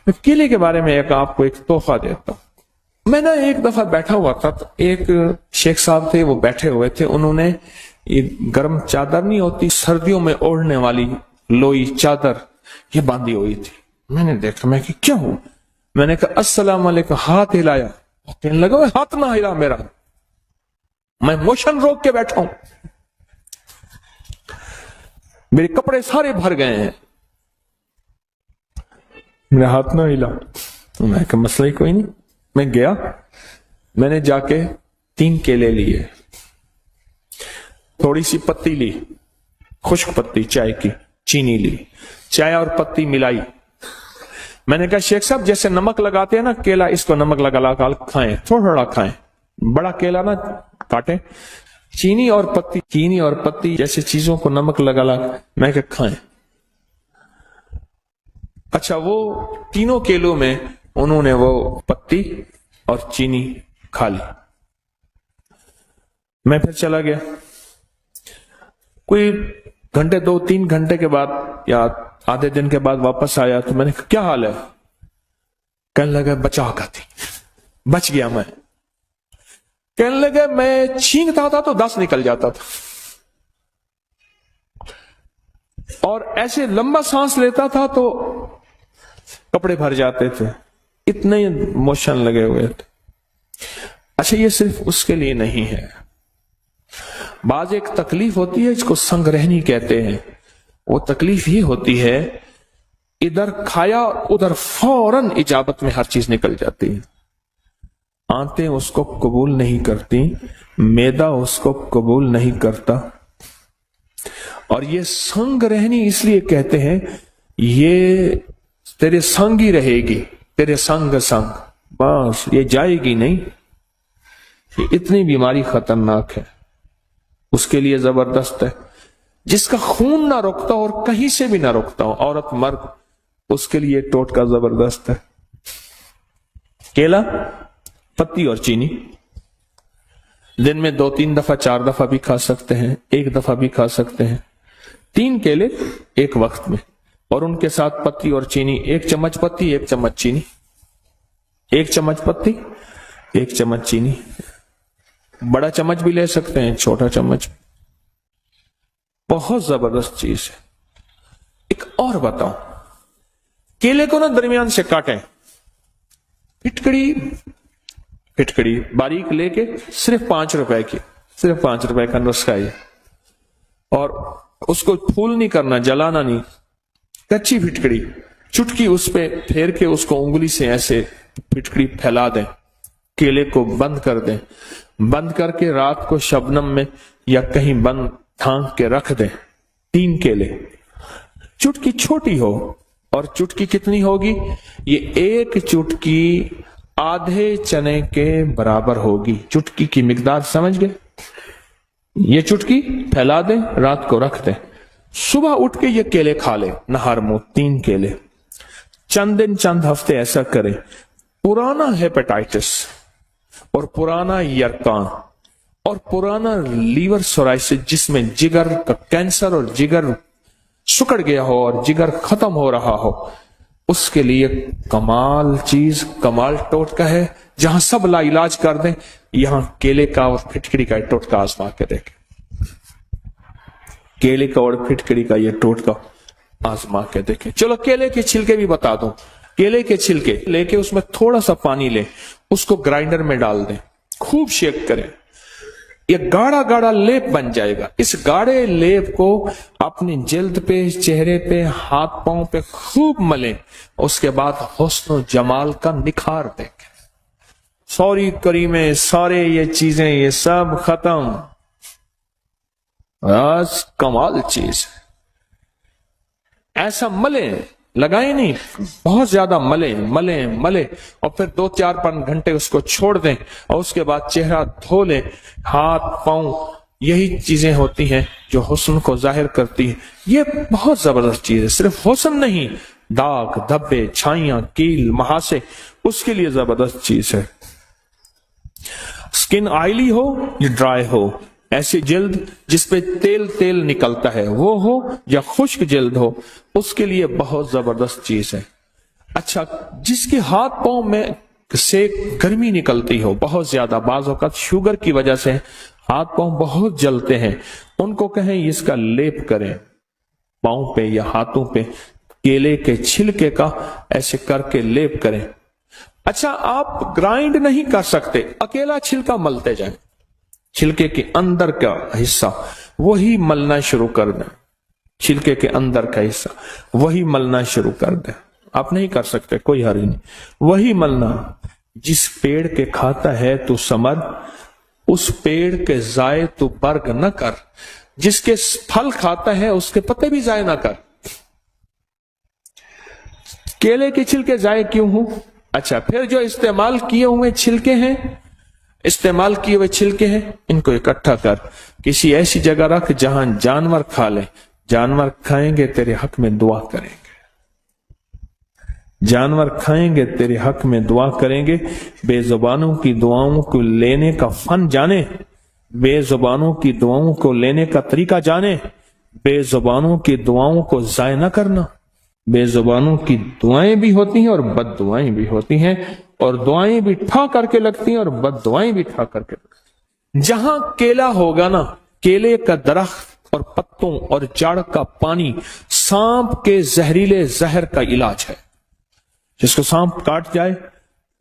میں کیلے کے بارے میں آپ کو ایک تحفہ دیتا ہوں. میں نے ایک دفعہ بیٹھا ہوا تھا تو ایک شیخ صاحب تھے، وہ بیٹھے ہوئے تھے، انہوں نے یہ گرم چادر نہیں ہوتی سردیوں میں اوڑھنے والی لوئی چادر یہ باندھی ہوئی تھی. میں نے دیکھا، میں کہ کیا ہوں؟ میں نے کہا السلام علیکم، ہاتھ ہلایا. کہنے لگا ہاتھ نہ ہلا میرا، میں موشن روک کے بیٹھا ہوں، میرے کپڑے سارے بھر گئے ہیں، میرا ہاتھ نہ ہلا. میں کہا مسئلہ ہی کوئی نہیں. میں گیا، میں نے جا کے 3 کیلے لیے، تھوڑی سی پتی لی، خشک پتی چائے کی، چینی لی، چائے اور پتی ملائی. میں نے کہا شیخ صاحب جیسے نمک لگاتے ہیں نا کیلا، اس کو نمک لگا کھائیں، تھوڑا تھوڑا کھائیں، بڑا کیلا نہ کاٹیں. چینی اور پتی جیسے چیزوں کو نمک لگا میں کہ کھائیں. اچھا، وہ تینوں کیلوں میں انہوں نے وہ پتی اور چینی کھا لی. میں پھر چلا گیا. کوئی گھنٹے 2-3 گھنٹے کے بعد یا آدھے دن کے بعد واپس آیا تو میں نے کہا کیا حال ہے؟ کہنے لگا بچا کھاتی، بچ گیا میں. کہنے لگا میں چھینکتا تھا تو 10 نکل جاتا تھا، اور ایسے لمبا سانس لیتا تھا تو کپڑے بھر جاتے تھے، اتنے موشن لگے ہوئے تھے. اچھا، یہ صرف اس کے لیے نہیں ہے. بعض ایک تکلیف ہوتی ہے، اس کو سنگ رہنی کہتے ہیں. وہ تکلیف یہ ہوتی ہے ادھر کھایا ادھر فوراً اجابت میں ہر چیز نکل جاتی ہے. آنتیں اس کو قبول نہیں کرتی، معدہ اس کو قبول نہیں کرتا. اور یہ سنگ رہنی اس لیے کہتے ہیں یہ تیرے سنگ ہی رہے گی، تیرے سنگ، بس یہ جائے گی نہیں. یہ اتنی بیماری خطرناک ہے، اس کے لیے زبردست ہے. جس کا خون نہ رکتا اور کہیں سے بھی نہ رکتا ہو، عورت مرد، اس کے لیے ٹوٹکا زبردست ہے. کیلا، پتی اور چینی دن میں 2-3 دفعہ 4 دفعہ بھی کھا سکتے ہیں، 1 دفعہ بھی کھا سکتے ہیں. 3 کیلے ایک وقت میں، اور ان کے ساتھ پتی اور چینی، 1 چمچ پتی 1 چمچ چینی، 1 چمچ پتی 1 چمچ چینی. بڑا چمچ بھی لے سکتے ہیں، چھوٹا چمچ. بہت زبردست چیز ہے. ایک اور بتاؤں، کیلے کو نا درمیان سے کاٹیں، پھٹکڑی باریک لے کے، صرف 5 روپے کی، صرف 5 روپے کا نسخہ ہے. اور اس کو پھول نہیں کرنا، جلانا نہیں، کچی پھٹکڑی، چٹکی اس پہ پھیر کے اس کو انگلی سے ایسے پھٹکڑی پھیلا دیں، کیلے کو بند کر دیں، بند کر کے رات کو شبنم میں یا کہیں بند ڈھانک کے رکھ دیں. 3 کیلے، چٹکی چھوٹی ہو، اور چٹکی کتنی ہوگی؟ یہ 1 چٹکی آدھے چنے کے برابر ہوگی. چٹکی کی مقدار سمجھ گئے؟ یہ چٹکی پھیلا دیں، رات کو رکھ دیں، صبح اٹھ کے یہ کیلے کھا لیں نہار منہ. 3 کیلے، چند دن چند ہفتے ایسا کریں. پرانا ہیپیٹائٹس اور پرانا یرقاں اور پرانا لیور سورائسس، جس میں جگر کا کینسر اور جگر سکڑ گیا ہو اور جگر ختم ہو رہا ہو، اس کے لیے کمال چیز، کمال ٹوٹکا ہے. جہاں سب لا علاج کر دیں، یہاں کیلے کا اور پھٹکڑی کا ٹوٹکا آزما کے دیکھیں. کیلے کا اور پھٹکڑی کا یہ ٹوٹکا آزما کے دیکھیں. چلو کیلے کے چھلکے بھی بتا دوں. کیلے کے چھلکے لے کے اس میں تھوڑا سا پانی لیں، اس کو گرائنڈر میں ڈال دیں، خوب شیک کریں. یہ گاڑا گاڑا لیپ بن جائے گا. اس گاڑے لیپ کو اپنی جلد پہ، چہرے پہ، ہاتھ پاؤں پہ خوب ملیں. اس کے بعد حسن و جمال کا نکھار دیکھیں. سوری کریمیں، سارے یہ چیزیں، یہ سب ختم. بس کمال چیز. ایسا ملیں، لگائیں نہیں، بہت زیادہ ملیں اور پھر 2-4 گھنٹے اس کو چھوڑ دیں، اور اس کے بعد چہرہ دھو لیں، ہاتھ پاؤں. یہی چیزیں ہوتی ہیں جو حسن کو ظاہر کرتی ہیں. یہ بہت زبردست چیز ہے. صرف حسن نہیں، داغ، دھبے، چھائیاں، کیل، مہاسے، اس کے لیے زبردست چیز ہے. سکن آئلی ہو یا ڈرائی ہو، ایسی جلد جس پہ تیل نکلتا ہے وہ ہو یا خشک جلد ہو، اس کے لیے بہت زبردست چیز ہے. अच्छा, जिसके हाथ पांव में से गर्मी निकलती हो बहुत ज्यादा, बाज़ औक़ात शुगर की वजह से हाथ पांव बहुत जलते हैं, उनको कहें इसका लेप करें पांव पे या हाथों पे, केले के छिलके का ऐसे करके लेप करें। अच्छा, आप ग्राइंड नहीं कर सकते, अकेला छिलका मलते जाएं, छिलके के अंदर का हिस्सा वही मलना शुरू कर दें, छिलके के अंदर का हिस्सा वही मलना शुरू कर दें। आप नहीं कर सकते, कोई हर्ज नहीं, वही मलना। जिस पेड़ के खाता है तू समर, उस पेड़ के जाए तू बर्ग न कर, जिसके फल खाता है उसके पत्ते भी जाए ना कर। केले के छिलके जाए क्यों हूं? अच्छा, फिर जो इस्तेमाल किए हुए छिलके हैं, इस्तेमाल किए हुए छिलके हैं, इनको इकट्ठा कर किसी ऐसी जगह रख जहां जानवर खा ले। जानवर खाएंगे तेरे हक में दुआ करेंगे, जानवर खाएंगे तेरे हक में दुआ करेंगे। बेजुबानों की दुआओं को लेने का फन जाने, बेजुबानों की दुआओं को लेने का तरीका जाने, बेजुबानों की दुआओं को जाय न करना। बेजुबानों की दुआएं भी होती हैं और बद दुआएं भी होती हैं, और दुआएं भी ठा करके लगती हैं और बद दुआएं भी ठा करके लगती हैं। जहां केला होगा ना, केले का दरख्त और पत्तों और जड़ का पानी सांप के जहरीले जहर का इलाज है। जिसको सांप काट जाए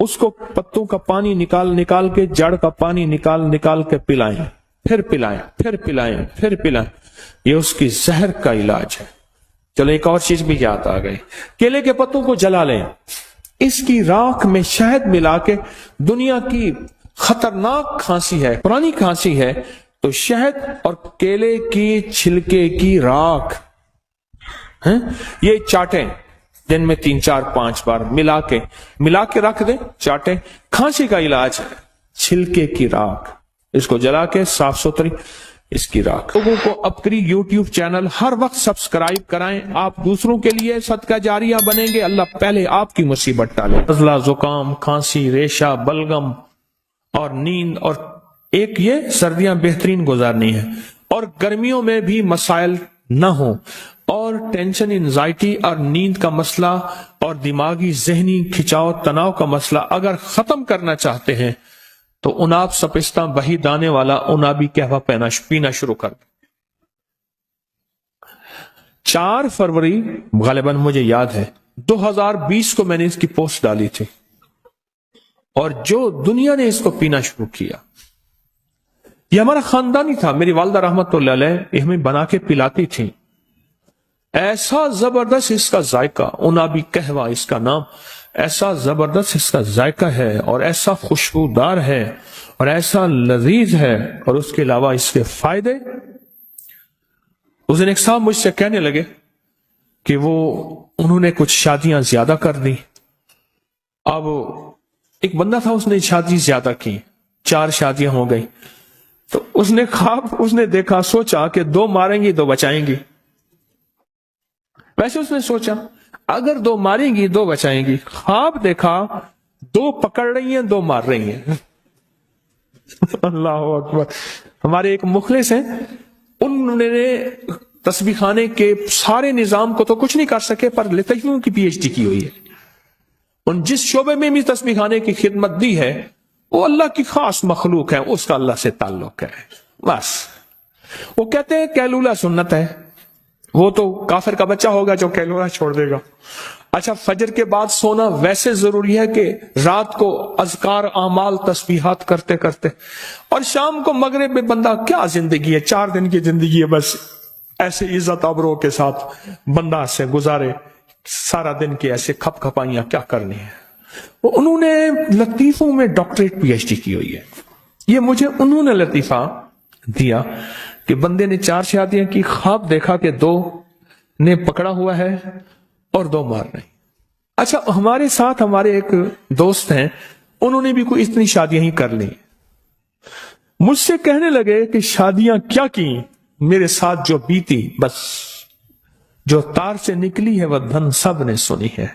उसको पत्तों का पानी निकाल निकाल के, जड़ का पानी निकाल निकाल के पिलाएं, फिर पिलाएं, फिर पिलाएं, फिर पिलाएं, ये उसकी जहर का इलाज है। चलो एक और चीज भी याद आ गई, केले के पत्तों को जला लें, इसकी राख में शहद मिला के, दुनिया की खतरनाक खांसी है, पुरानी खांसी है, तो शहद और केले की छिलके की राख है, ये चाटें दिन में 3, 4, 5 बार मिला के रख दें, चाटें। खांसी का इलाज है छिलके की राख, इसको जला के साफ सुथरी इसकी राख। लोगों को अपनी यूट्यूब चैनल हर वक्त सब्सक्राइब कराएं, आप दूसरों के लिए सदका जारिया बनेंगे। अल्लाह पहले आपकी मुसीबत टाले। नज़ला, जुकाम, खांसी, रेशा, बलगम और नींद, और एक ये सर्दियां बेहतरीन गुजारनी है, और गर्मियों में भी मसाइल न हो, और टेंशन, एंजाइटी और नींद का मसला और दिमागी जहनी खिंचाव तनाव का मसला अगर खत्म करना चाहते हैं तो उनाब सपिस्ता बही दाने वाला उनाबी कहवा पीना शुरू कर दो। 4 फरवरी गालिबन मुझे याद है 2020 को मैंने इसकी पोस्ट डाली थी, और जो दुनिया ने इसको पीना शुरू किया, ये हमारा खानदानी था। मेरी वालदा रहमतुल्लाह अलैह हमें बना के पिलाती थी। ऐसा जबरदस्त इसका जायका, उनाबी कहवा इसका नाम, ऐसा जबरदस्त इसका जायका है और ऐसा खुशबूदार है और ऐसा लजीज है, और उसके अलावा इसके फायदे। उस दिन एक साहब मुझसे कहने लगे कि उन्होंने कुछ शादियां ज्यादा कर दी। अब एक बंदा था, उसने शादी ज्यादा की, 4 शादियां हो गई, तो उसने देखा, सोचा कि 2 मारेंगी 2 बचाएंगी। वैसे उसने सोचा अगर 2 मारेंगी 2 बचाएंगी, ख्वाब देखा 2 पकड़ रही हैं 2 मार रही हैं। अल्लाह अकबर। हमारे एक मुखलिस हैं, उन्होंने तस्बीह खाने के सारे निजाम को तो कुछ नहीं कर सके, पर लितइयों की PhD की हुई है। उन जिस शोबे में भी तस्बीह खाने की खिदमत दी है, वो अल्लाह की खास मखलूक है, उसका अल्लाह से ताल्लुक है। बस वो कहते हैं कैलूला सुन्नत है, वो तो काफिर का बच्चा होगा जो कैलूला छोड़ देगा। अच्छा, फजर के बाद सोना वैसे जरूरी है कि रात को अज़कार, आमाल, तस्बीहात करते करते, और शाम को मगरिब में बंदा, क्या जिंदगी है, 4 दिन की जिंदगी है, बस ऐसे इज्जत आबरू के साथ बंदा से गुजारे सारा दिन की ऐसे खपखपाइयां क्या करनी है। उन्होंने लतीफों में डॉक्टरेट PhD की हुई है। ये मुझे उन्होंने लतीफा दिया कि बंदे ने 4 शादियां की, ख्वाब देखा कि 2 ने पकड़ा हुआ है और 2 मार नहीं। अच्छा, हमारे साथ हमारे एक दोस्त हैं, उन्होंने भी कोई इतनी शादियां ही कर ली। मुझसे कहने लगे कि शादियां क्या की, मेरे साथ जो बीती, बस जो तार से निकली है वह धन सब ने सुनी है,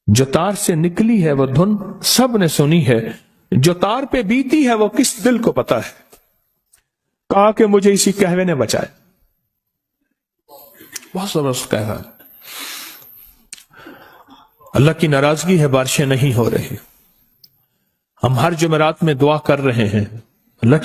जो तार से निकली है वह धुन सब ने सुनी है, जो तार पे बीती है वो किस दिल को पता है। कहा कि मुझे इसी कहवे ने बचाया। बहुत जबरदस्त कहवा। اللہ کی ناراضگی ہے، بارشیں نہیں ہو رہی. ہم ہر جمعرات میں دعا کر رہے ہیں، اللہ کی